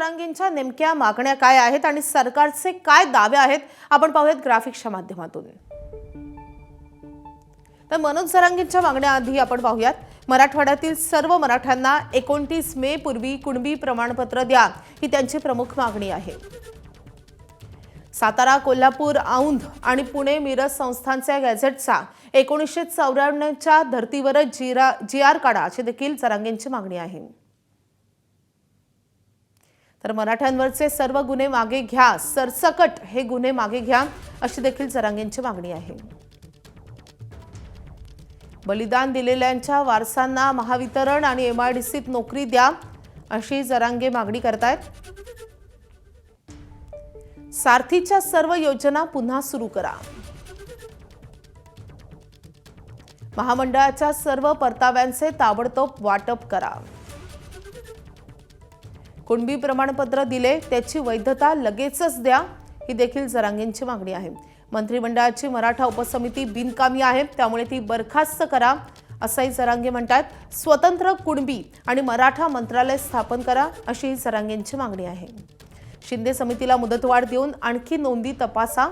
जरांगेंच्या नेमक्या मागण्या काय आहेत आणि सरकारचे काय दावे आहेत आपण पाहूयात ग्राफिक्सच्या माध्यमातून। तर मनोज जरांगेंच्या मागण्या आधी आपण पाहूयात। मराठवाड्यातील सर्व मराठ्यांना 29 मे पूर्वी कुणबी प्रमाणपत्र द्या ही त्यांची प्रमुख मागणी आहे। सातारा, कोल्हापूर, औंध आणि पुणे मिरज संस्थांच्या गॅझेटचा 1994च्या धर्तीवर GR काढा अशी देखील जरांगेंची मागणी आहे। तर मराठ्यांवरचे सर्व गुन्हे मागे घ्या, सरसकट हे गुन्हे मागे घ्या अशी देखील जरांगेंची मागणी आहे। बलिदान दिलेल्यांच्या वारसांना महावितरण आणि MIDCत नोकरी द्या अशी जरांगे मागणी करतायत। सारथीच्या सर्व योजना पुन्हा सुरू करा। महामंडळाच्या सर्व परताव्यांचे ताबडतोब वाटप करा। कुणबी प्रमाणपत्र दिले त्याची वैधता लगेचच द्या ही देखील जरांगेंची मागणी आहे। मंत्रिमंडळाची मराठा उपसमिती बिनकामी आहे त्यामुळे ती बरखास्त करा असंही जरांगे म्हणतात। स्वतंत्र कुणबी आणि मराठा मंत्रालय स्थापन करा अशी जरांगेंची मागणी आहे। शिंदे समितीला मुदतवाढ देऊन आणखी नोंदी तपासा